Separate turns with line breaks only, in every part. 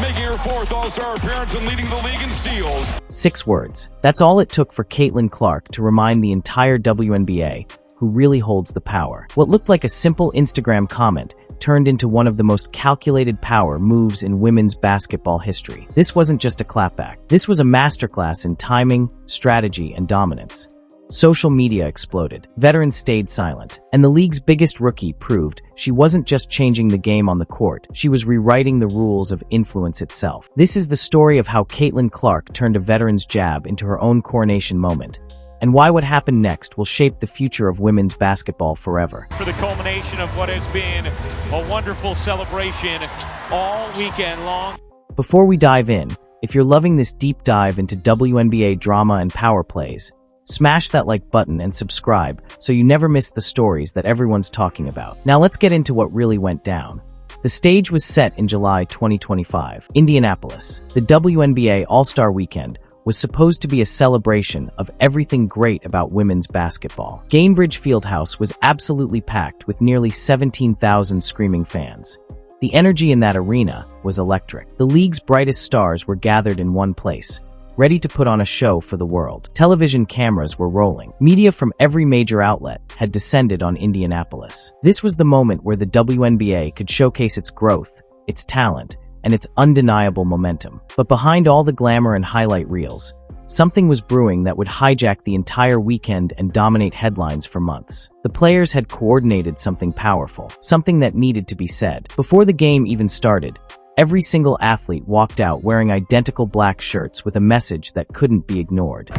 Making her fourth All-Star appearance and leading the league in steals.
6 words. That's all it took for Caitlin Clark to remind the entire WNBA who really holds the power. What looked like a simple Instagram comment turned into one of the most calculated power moves in women's basketball history. This wasn't just a clapback. This was a masterclass in timing, strategy, and dominance. Social media exploded. Veterans stayed silent. And the league's biggest rookie proved she wasn't just changing the game on the court, she was rewriting the rules of influence itself. This is the story of how Caitlin Clark turned a veteran's jab into her own coronation moment, and why what happened next will shape the future of women's basketball forever.
For the culmination of what has been a wonderful celebration all weekend long.
Before we dive in, if you're loving this deep dive into WNBA drama and power plays, smash that like button and subscribe so you never miss the stories that everyone's talking about. Now let's get into what really went down. The stage was set in July 2025, Indianapolis. The WNBA All-Star Weekend was supposed to be a celebration of everything great about women's basketball. Gainbridge Fieldhouse was absolutely packed with nearly 17,000 screaming fans. The energy in that arena was electric. The league's brightest stars were gathered in one place, ready to put on a show for the world. Television cameras were rolling. Media from every major outlet had descended on Indianapolis. This was the moment where the WNBA could showcase its growth, its talent, and its undeniable momentum. But behind all the glamour and highlight reels, something was brewing that would hijack the entire weekend and dominate headlines for months. The players had coordinated something powerful, something that needed to be said. Before the game even started, every single athlete walked out wearing identical black shirts with a message that couldn't be ignored.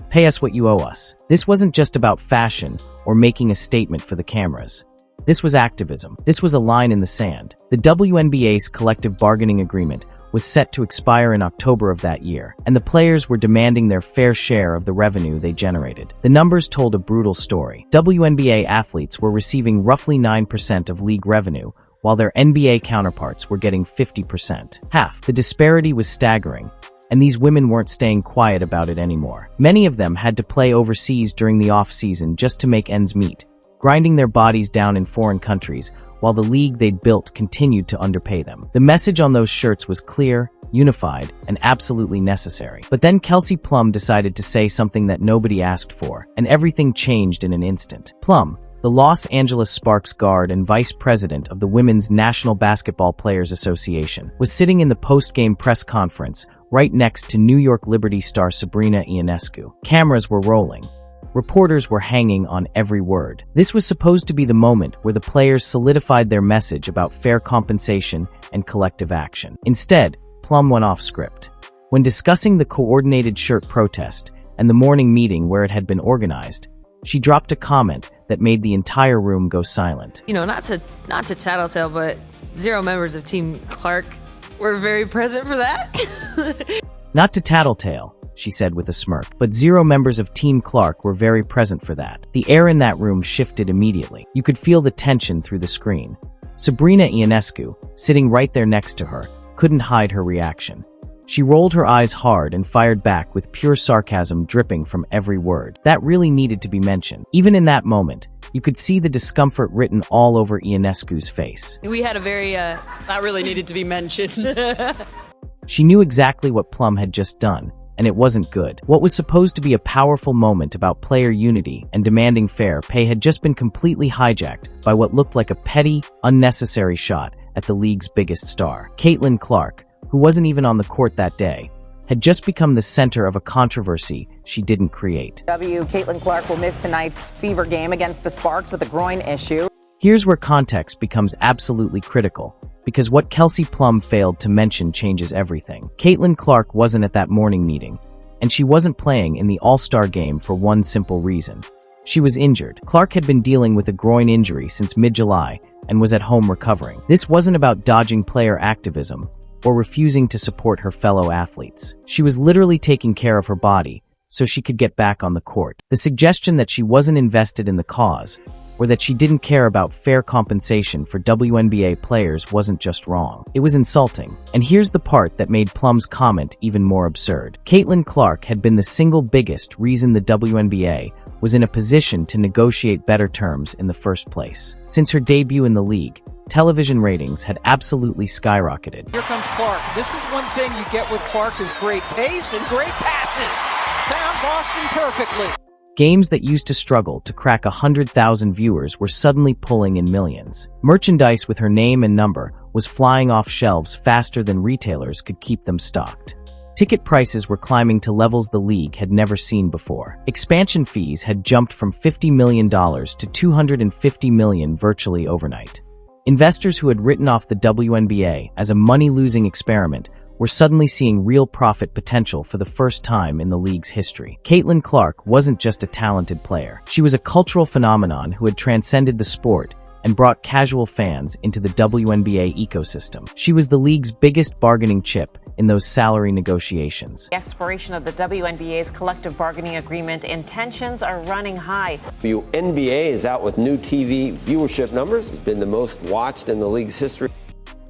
Pay us what you owe us. This wasn't just about fashion or making a statement for the cameras. This was activism. This was a line in the sand. The WNBA's collective bargaining agreement was set to expire in October of that year, and the players were demanding their fair share of the revenue they generated. The numbers told a brutal story. WNBA athletes were receiving roughly 9% of league revenue, while their NBA counterparts were getting 50%. Half. The disparity was staggering, and these women weren't staying quiet about it anymore. Many of them had to play overseas during the off-season just to make ends meet, grinding their bodies down in foreign countries, while the league they'd built continued to underpay them. The message on those shirts was clear, unified, and absolutely necessary. But then Kelsey Plum decided to say something that nobody asked for, and everything changed in an instant. Plum, the Los Angeles Sparks guard and vice president of the Women's National Basketball Players Association, was sitting in the post-game press conference right next to New York Liberty star Sabrina Ionescu. Cameras were rolling. Reporters were hanging on every word. This was supposed to be the moment where the players solidified their message about fair compensation and collective action. Instead, Plum went off script. When discussing the coordinated shirt protest and the morning meeting where it had been organized, she dropped a comment that made the entire room go silent.
Not to tattletale, but 0 members of Team Clark were very present for that.
Not to tattletale, she said with a smirk, but 0 members of Team Clark were very present for that. The air in that room shifted immediately. You could feel the tension through the screen. Sabrina Ionescu, sitting right there next to her, couldn't hide her reaction. She rolled her eyes hard and fired back with pure sarcasm dripping from every word. That really needed to be mentioned. Even in that moment, you could see the discomfort written all over Ionescu's face.
We had a very, that really needed to be mentioned.
She knew exactly what Plum had just done, and it wasn't good. What was supposed to be a powerful moment about player unity and demanding fair pay had just been completely hijacked by what looked like a petty, unnecessary shot at the league's biggest star. Caitlin Clark, who wasn't even on the court that day, had just become the center of a controversy she didn't create.
Caitlin Clark will miss tonight's Fever game against the Sparks with a groin issue.
Here's where context becomes absolutely critical, because what Kelsey Plum failed to mention changes everything. Caitlin Clark wasn't at that morning meeting, and she wasn't playing in the All-Star game for one simple reason. She was injured. Clark had been dealing with a groin injury since mid-July and was at home recovering. This wasn't about dodging player activism or refusing to support her fellow athletes. She was literally taking care of her body so she could get back on the court. The suggestion that she wasn't invested in the cause or that she didn't care about fair compensation for WNBA players wasn't just wrong. It was insulting. And here's the part that made Plum's comment even more absurd. Caitlin Clark had been the single biggest reason the WNBA was in a position to negotiate better terms in the first place. Since her debut in the league, television ratings had absolutely skyrocketed.
Here comes Clark. This is one thing you get with Clark is great pace and great passes. Found Boston perfectly.
Games that used to struggle to crack 100,000 viewers were suddenly pulling in millions. Merchandise with her name and number was flying off shelves faster than retailers could keep them stocked. Ticket prices were climbing to levels the league had never seen before. Expansion fees had jumped from $50 million to $250 million virtually overnight. Investors who had written off the WNBA as a money-losing experiment were suddenly seeing real profit potential for the first time in the league's history. Caitlin Clark wasn't just a talented player. She was a cultural phenomenon who had transcended the sport and brought casual fans into the WNBA ecosystem. She was the league's biggest bargaining chip in those salary negotiations.
The expiration of the WNBA's collective bargaining agreement and tensions are running high.
WNBA is out with new TV viewership numbers. It's been the most watched in the league's history.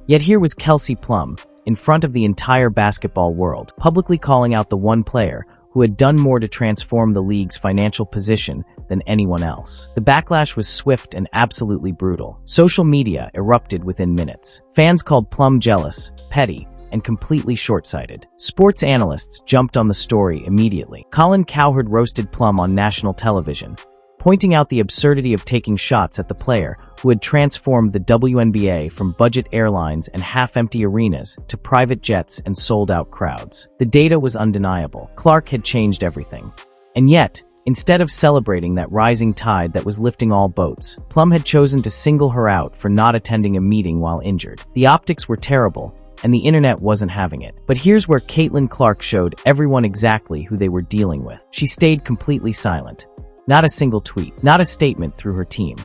Yet here was Kelsey Plum, in front of the entire basketball world, publicly calling out the one player who had done more to transform the league's financial position than anyone else. The backlash was swift and absolutely brutal. Social media erupted within minutes. Fans called Plum jealous, petty, and completely short-sighted. Sports analysts jumped on the story immediately. Colin Cowherd roasted Plum on national television, pointing out the absurdity of taking shots at the player who had transformed the WNBA from budget airlines and half-empty arenas to private jets and sold-out crowds. The data was undeniable. Clark had changed everything. And yet, instead of celebrating that rising tide that was lifting all boats, Plum had chosen to single her out for not attending a meeting while injured. The optics were terrible, and the internet wasn't having it. But here's where Caitlin Clark showed everyone exactly who they were dealing with. She stayed completely silent. Not a single tweet, not a statement through her team,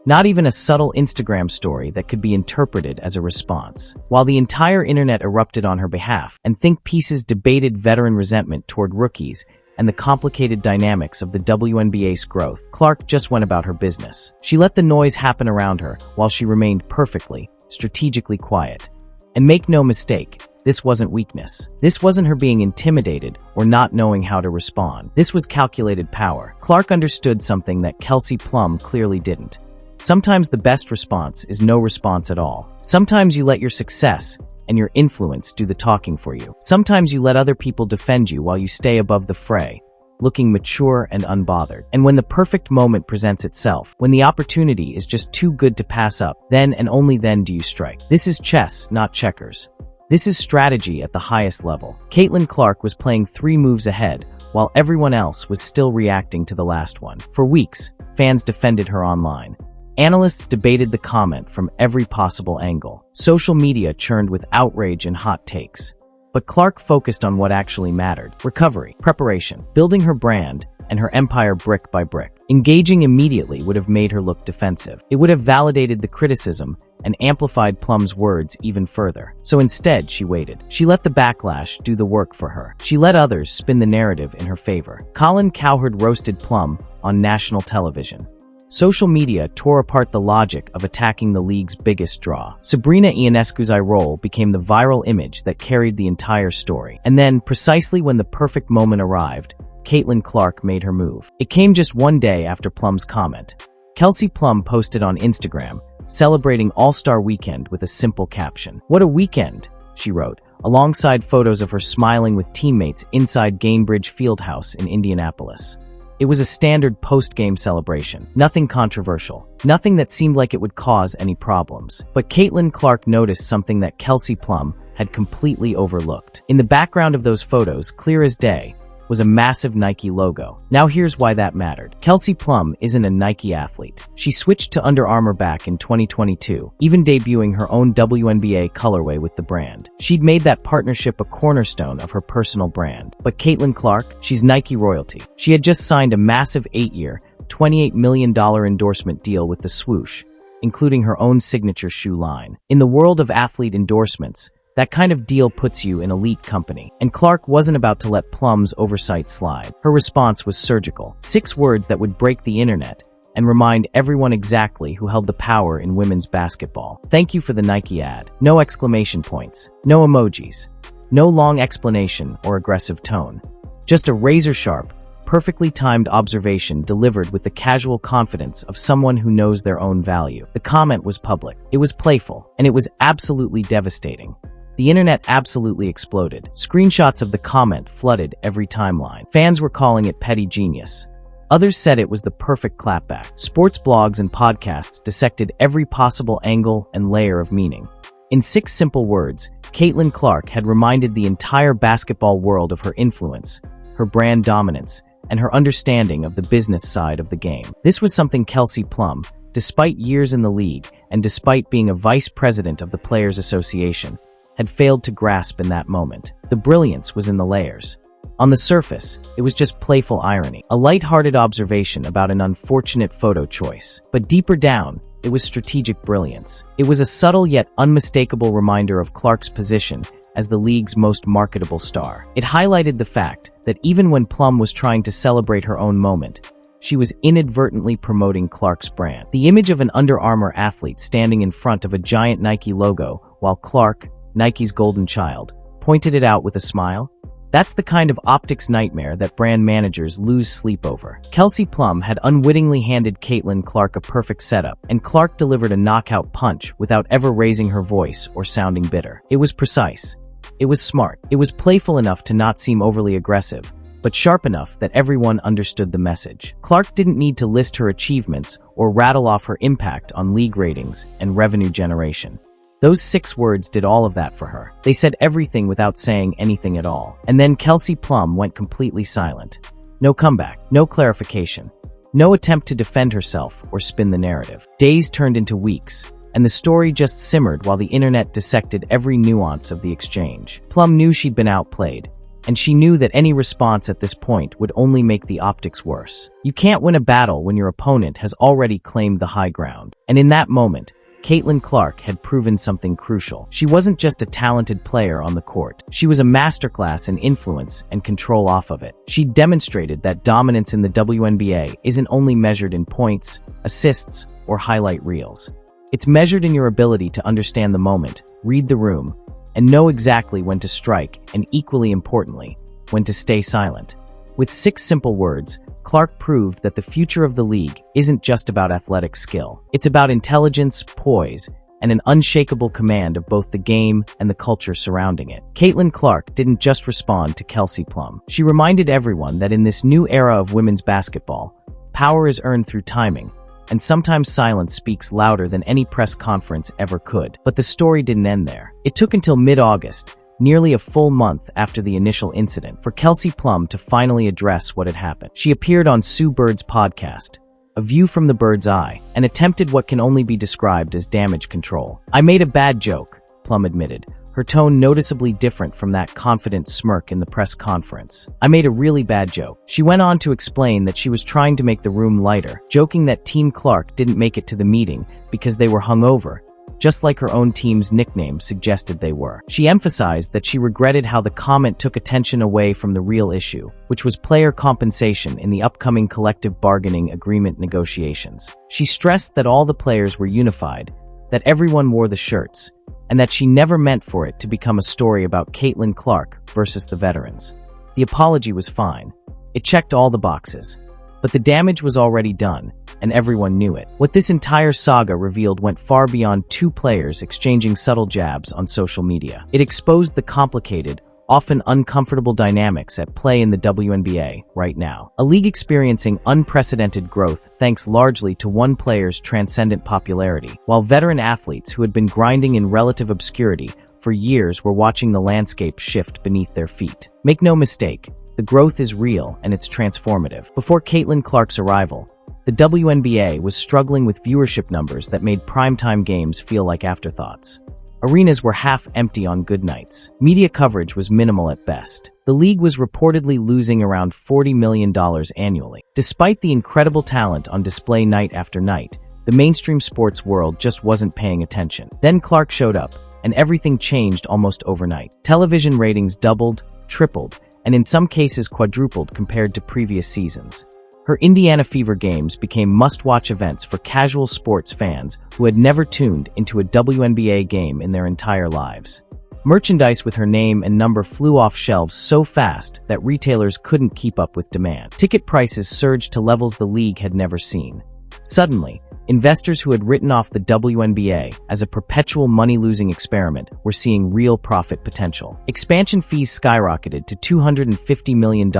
not even a subtle Instagram story that could be interpreted as a response. While the entire internet erupted on her behalf, and think pieces debated veteran resentment toward rookies and the complicated dynamics of the WNBA's growth, Clark just went about her business. She let the noise happen around her while she remained perfectly, strategically quiet. And make no mistake, this wasn't weakness. This wasn't her being intimidated or not knowing how to respond. This was calculated power. Clark understood something that Kelsey Plum clearly didn't. Sometimes the best response is no response at all. Sometimes you let your success and your influence do the talking for you. Sometimes you let other people defend you while you stay above the fray, looking mature and unbothered. And when the perfect moment presents itself, when the opportunity is just too good to pass up, then and only then do you strike. This is chess, not checkers. This is strategy at the highest level. Caitlin Clark was playing 3 moves ahead, while everyone else was still reacting to the last one. For weeks, fans defended her online. Analysts debated the comment from every possible angle. Social media churned with outrage and hot takes. But Clark focused on what actually mattered: recovery, preparation, building her brand, and her empire brick by brick. Engaging immediately would have made her look defensive. It would have validated the criticism and amplified Plum's words even further. So instead, she waited. She let the backlash do the work for her. She let others spin the narrative in her favor. Colin Cowherd roasted Plum on national television. Social media tore apart the logic of attacking the league's biggest draw. Sabrina Ionescu's eye roll became the viral image that carried the entire story. And then, precisely when the perfect moment arrived, Caitlin Clark made her move. It came just one day after Plum's comment. Kelsey Plum posted on Instagram, celebrating All-Star Weekend with a simple caption. "What a weekend," she wrote, alongside photos of her smiling with teammates inside Gainbridge Fieldhouse in Indianapolis. It was a standard post-game celebration. Nothing controversial. Nothing that seemed like it would cause any problems. But Caitlin Clark noticed something that Kelsey Plum had completely overlooked. In the background of those photos, clear as day, was a massive Nike logo. Now here's why that mattered. Kelsey Plum isn't a Nike athlete. She switched to Under Armour back in 2022, even debuting her own WNBA colorway with the brand. She'd made that partnership a cornerstone of her personal brand. But Caitlin Clark, she's Nike royalty. She had just signed a massive 8-year, $28 million endorsement deal with the swoosh, including her own signature shoe line. In the world of athlete endorsements, that kind of deal puts you in elite company. And Clark wasn't about to let Plum's oversight slide. Her response was surgical. 6 words that would break the internet and remind everyone exactly who held the power in women's basketball. Thank you for the Nike ad. No exclamation points, no emojis, no long explanation or aggressive tone. Just a razor-sharp, perfectly timed observation delivered with the casual confidence of someone who knows their own value. The comment was public, it was playful, and it was absolutely devastating. The internet absolutely exploded. Screenshots of the comment flooded every timeline. Fans were calling it petty genius. Others said it was the perfect clapback. Sports blogs and podcasts dissected every possible angle and layer of meaning. In 6 simple words, Caitlin Clark had reminded the entire basketball world of her influence, her brand dominance, and her understanding of the business side of the game. This was something Kelsey Plum, despite years in the league and despite being a vice president of the Players Association, had failed to grasp in that moment. The brilliance was in the layers. On the surface, it was just playful irony, a light-hearted observation about an unfortunate photo choice. But deeper down, it was strategic brilliance. It was a subtle yet unmistakable reminder of Clark's position as the league's most marketable star. It highlighted the fact that even when Plum was trying to celebrate her own moment, she was inadvertently promoting Clark's brand. The image of an Under Armour athlete standing in front of a giant Nike logo while Clark, Nike's golden child, pointed it out with a smile? That's the kind of optics nightmare that brand managers lose sleep over. Kelsey Plum had unwittingly handed Caitlin Clark a perfect setup, and Clark delivered a knockout punch without ever raising her voice or sounding bitter. It was precise. It was smart. It was playful enough to not seem overly aggressive, but sharp enough that everyone understood the message. Clark didn't need to list her achievements or rattle off her impact on league ratings and revenue generation. Those 6 words did all of that for her. They said everything without saying anything at all. And then Kelsey Plum went completely silent. No comeback, no clarification, no attempt to defend herself or spin the narrative. Days turned into weeks, and the story just simmered while the internet dissected every nuance of the exchange. Plum knew she'd been outplayed, and she knew that any response at this point would only make the optics worse. You can't win a battle when your opponent has already claimed the high ground. And in that moment, Caitlin Clark had proven something crucial. She wasn't just a talented player on the court. She was a masterclass in influence and control off of it. She demonstrated that dominance in the WNBA isn't only measured in points, assists, or highlight reels. It's measured in your ability to understand the moment, read the room, and know exactly when to strike, and equally importantly, when to stay silent. With 6 simple words, Clark proved that the future of the league isn't just about athletic skill. It's about intelligence, poise, and an unshakable command of both the game and the culture surrounding it. Caitlin Clark didn't just respond to Kelsey Plum. She reminded everyone that in this new era of women's basketball, power is earned through timing, and sometimes silence speaks louder than any press conference ever could. But the story didn't end there. It took until mid-August, nearly a full month after the initial incident, for Kelsey Plum to finally address what had happened. She appeared on Sue Bird's podcast, A View from the Bird's Eye, and attempted what can only be described as damage control. "I made a bad joke," Plum admitted, her tone noticeably different from that confident smirk in the press conference. "I made a really bad joke." She went on to explain that she was trying to make the room lighter, joking that Team Clark didn't make it to the meeting because they were hungover, just like her own team's nickname suggested they were. She emphasized that she regretted how the comment took attention away from the real issue, which was player compensation in the upcoming collective bargaining agreement negotiations. She stressed that all the players were unified, that everyone wore the shirts, and that she never meant for it to become a story about Caitlin Clark versus the veterans. The apology was fine. It checked all the boxes. But the damage was already done, and everyone knew it. What this entire saga revealed went far beyond 2 players exchanging subtle jabs on social media. It exposed the complicated, often uncomfortable dynamics at play in the WNBA right now. A league experiencing unprecedented growth thanks largely to one player's transcendent popularity, while veteran athletes who had been grinding in relative obscurity for years were watching the landscape shift beneath their feet. Make no mistake, the growth is real and it's transformative. Before Caitlin Clark's arrival, the WNBA was struggling with viewership numbers that made primetime games feel like afterthoughts. Arenas were half empty on good nights. Media coverage was minimal at best. The league was reportedly losing around $40 million annually. Despite the incredible talent on display night after night, the mainstream sports world just wasn't paying attention. Then Clark showed up, and everything changed almost overnight. Television ratings doubled, tripled, and in some cases quadrupled compared to previous seasons. Her Indiana Fever games became must-watch events for casual sports fans who had never tuned into a WNBA game in their entire lives. Merchandise with her name and number flew off shelves so fast that retailers couldn't keep up with demand. Ticket prices surged to levels the league had never seen. Suddenly, investors who had written off the WNBA as a perpetual money-losing experiment were seeing real profit potential. Expansion fees skyrocketed to $250 million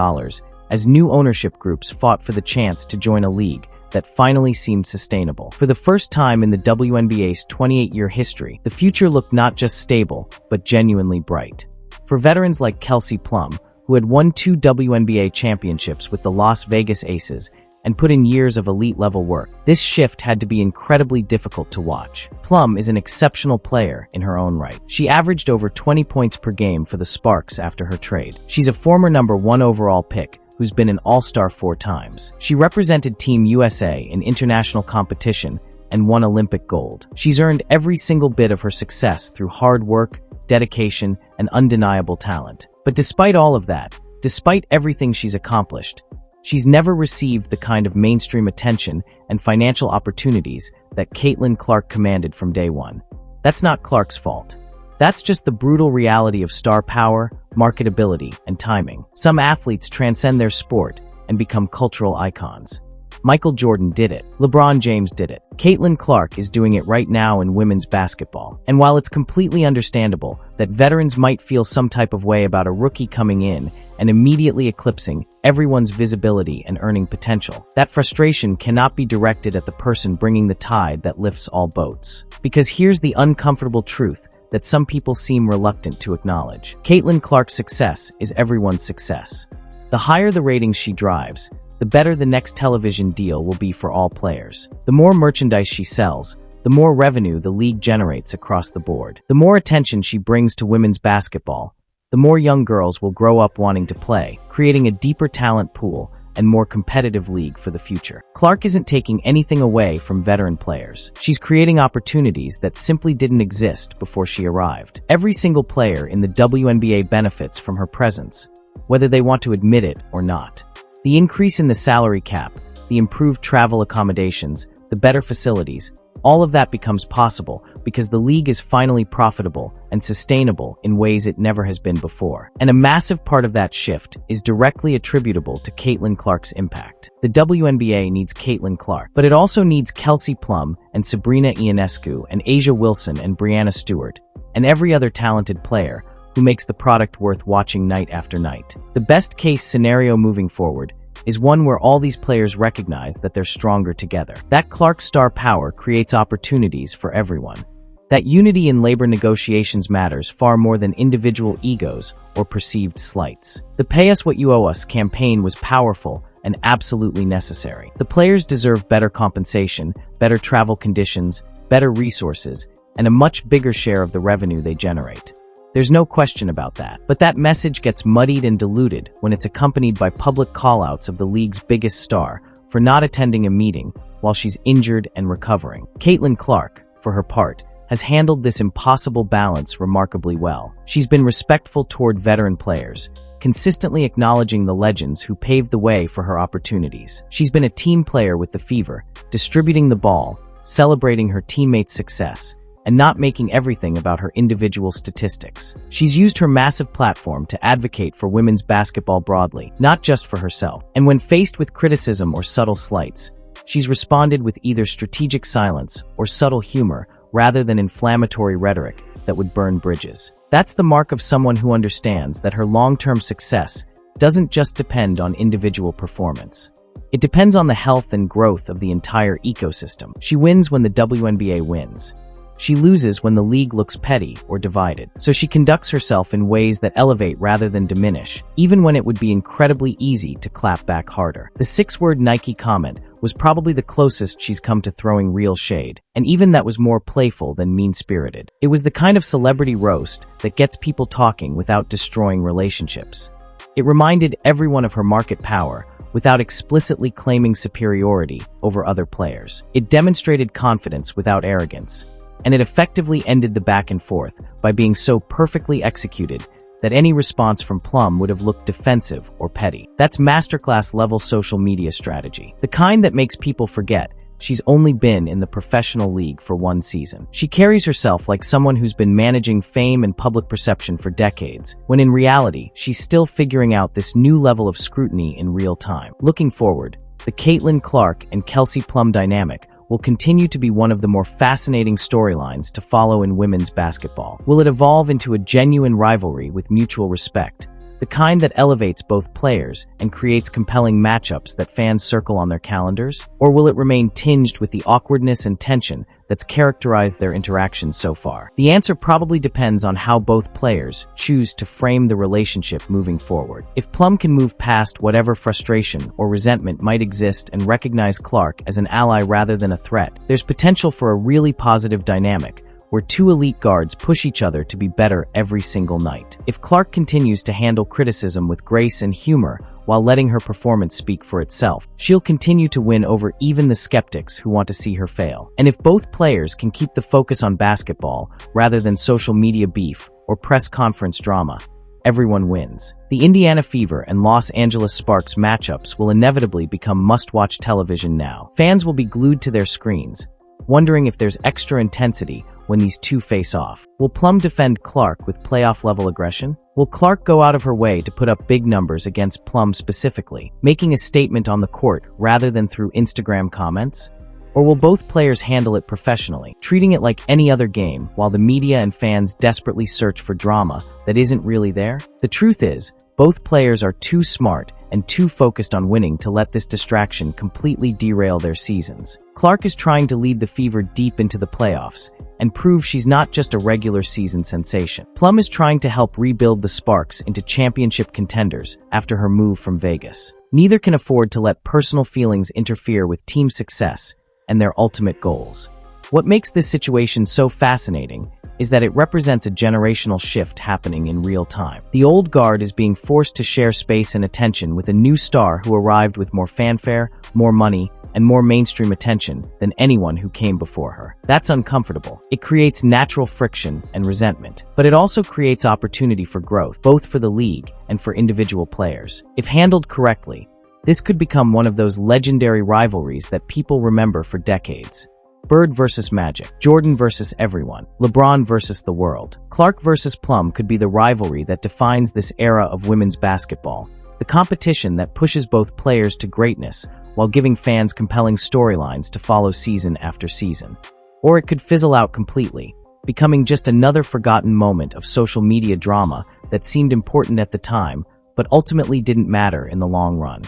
as new ownership groups fought for the chance to join a league that finally seemed sustainable. For the first time in the WNBA's 28-year history, the future looked not just stable, but genuinely bright. For veterans like Kelsey Plum, who had won 2 WNBA championships with the Las Vegas Aces and put in years of elite-level work, this shift had to be incredibly difficult to watch. Plum is an exceptional player in her own right. She averaged over 20 points per game for the Sparks after her trade. She's a former number 1 overall pick who's been an all-star 4 times. She represented Team USA in international competition and won Olympic gold. She's earned every single bit of her success through hard work, dedication, and undeniable talent. But despite all of that, despite everything she's accomplished, she's never received the kind of mainstream attention and financial opportunities that Caitlin Clark commanded from day one. That's not Clark's fault. That's just the brutal reality of star power, marketability, and timing. Some athletes transcend their sport and become cultural icons. Michael Jordan did it. LeBron James did it. Caitlin Clark is doing it right now in women's basketball. And while it's completely understandable that veterans might feel some type of way about a rookie coming in and immediately eclipsing everyone's visibility and earning potential, that frustration cannot be directed at the person bringing the tide that lifts all boats. Because here's the uncomfortable truth that some people seem reluctant to acknowledge. Caitlin Clark's success is everyone's success. The higher the ratings she drives, the better the next television deal will be for all players. The more merchandise she sells, the more revenue the league generates across the board. The more attention she brings to women's basketball, the more young girls will grow up wanting to play, creating a deeper talent pool and more competitive league for the future. Clark isn't taking anything away from veteran players. She's creating opportunities that simply didn't exist before she arrived. Every single player in the WNBA benefits from her presence, whether they want to admit it or not. The increase in the salary cap, the improved travel accommodations, the better facilities, all of that becomes possible because the league is finally profitable and sustainable in ways it never has been before. And a massive part of that shift is directly attributable to Caitlin Clark's impact. The WNBA needs Caitlin Clark, but it also needs Kelsey Plum and Sabrina Ionescu and Asia Wilson and Breanna Stewart and every other talented player who makes the product worth watching night after night. The best case scenario moving forward is one where all these players recognize that they're stronger together. That Clark star power creates opportunities for everyone. That unity in labor negotiations matters far more than individual egos or perceived slights. The Pay Us What You Owe Us campaign was powerful and absolutely necessary. The players deserve better compensation, better travel conditions, better resources, and a much bigger share of the revenue they generate. There's no question about that. But that message gets muddied and diluted when it's accompanied by public call-outs of the league's biggest star for not attending a meeting while she's injured and recovering. Caitlin Clark, for her part, has handled this impossible balance remarkably well. She's been respectful toward veteran players, consistently acknowledging the legends who paved the way for her opportunities. She's been a team player with the Fever, distributing the ball, celebrating her teammates' success, and not making everything about her individual statistics. She's used her massive platform to advocate for women's basketball broadly, not just for herself. And when faced with criticism or subtle slights, she's responded with either strategic silence or subtle humor rather than inflammatory rhetoric that would burn bridges. That's the mark of someone who understands that her long-term success doesn't just depend on individual performance. It depends on the health and growth of the entire ecosystem. She wins when the WNBA wins. She loses when the league looks petty or divided. So she conducts herself in ways that elevate rather than diminish, even when it would be incredibly easy to clap back harder. The 6-word Nike comment was probably the closest she's come to throwing real shade, and even that was more playful than mean-spirited. It was the kind of celebrity roast that gets people talking without destroying relationships. It reminded everyone of her market power without explicitly claiming superiority over other players. It demonstrated confidence without arrogance. And it effectively ended the back and forth by being so perfectly executed that any response from Plum would have looked defensive or petty. That's masterclass-level social media strategy. The kind that makes people forget she's only been in the professional league for one season. She carries herself like someone who's been managing fame and public perception for decades, when in reality, she's still figuring out this new level of scrutiny in real time. Looking forward, the Caitlin Clark and Kelsey Plum dynamic will continue to be one of the more fascinating storylines to follow in women's basketball. Will it evolve into a genuine rivalry with mutual respect? The kind that elevates both players and creates compelling matchups that fans circle on their calendars? Or will it remain tinged with the awkwardness and tension that's characterized their interactions so far? The answer probably depends on how both players choose to frame the relationship moving forward. If Plum can move past whatever frustration or resentment might exist and recognize Clark as an ally rather than a threat, there's potential for a really positive dynamic where two elite guards push each other to be better every single night. If Clark continues to handle criticism with grace and humor while letting her performance speak for itself, she'll continue to win over even the skeptics who want to see her fail. And if both players can keep the focus on basketball rather than social media beef or press conference drama, everyone wins. The Indiana Fever and Los Angeles Sparks matchups will inevitably become must-watch television now. Fans will be glued to their screens, wondering if there's extra intensity when these two face off. Will Plum defend Clark with playoff-level aggression? Will Clark go out of her way to put up big numbers against Plum specifically, making a statement on the court rather than through Instagram comments? Or will both players handle it professionally, treating it like any other game while the media and fans desperately search for drama that isn't really there? The truth is, both players are too smart and too focused on winning to let this distraction completely derail their seasons. Clark is trying to lead the Fever deep into the playoffs and prove she's not just a regular season sensation. Plum is trying to help rebuild the Sparks into championship contenders after her move from Vegas. Neither can afford to let personal feelings interfere with team success and their ultimate goals. What makes this situation so fascinating is that it represents a generational shift happening in real time. The old guard is being forced to share space and attention with a new star who arrived with more fanfare, more money, and more mainstream attention than anyone who came before her. That's uncomfortable. It creates natural friction and resentment, but it also creates opportunity for growth, both for the league and for individual players. If handled correctly, this could become one of those legendary rivalries that people remember for decades. Bird versus Magic, Jordan versus everyone, LeBron versus the world. Clark versus Plum could be the rivalry that defines this era of women's basketball, the competition that pushes both players to greatness while giving fans compelling storylines to follow season after season. Or it could fizzle out completely, becoming just another forgotten moment of social media drama that seemed important at the time, but ultimately didn't matter in the long run.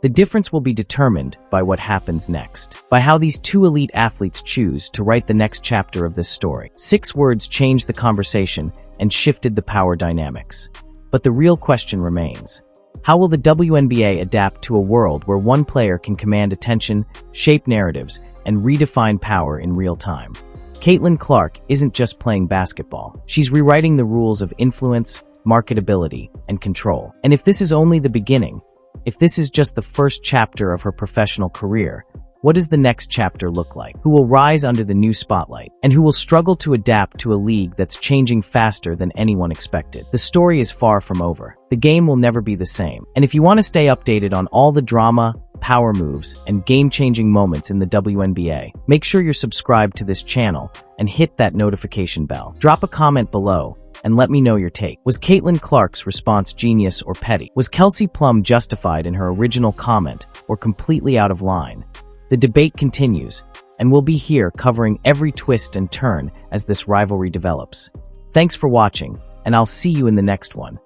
The difference will be determined by what happens next, by how these two elite athletes choose to write the next chapter of this story. 6 words changed the conversation and shifted the power dynamics. But the real question remains: how will the WNBA adapt to a world where one player can command attention, shape narratives, and redefine power in real time? Caitlin Clark isn't just playing basketball. She's rewriting the rules of influence, marketability, and control. And if this is only the beginning, if this is just the first chapter of her professional career, what does the next chapter look like? Who will rise under the new spotlight? And who will struggle to adapt to a league that's changing faster than anyone expected? The story is far from over. The game will never be the same. And if you want to stay updated on all the drama, power moves, and game-changing moments in the WNBA, make sure you're subscribed to this channel and hit that notification bell. Drop a comment below and let me know your take. Was Caitlin Clark's response genius or petty? Was Kelsey Plum justified in her original comment or completely out of line? The debate continues, and we'll be here covering every twist and turn as this rivalry develops. Thanks for watching, and I'll see you in the next one.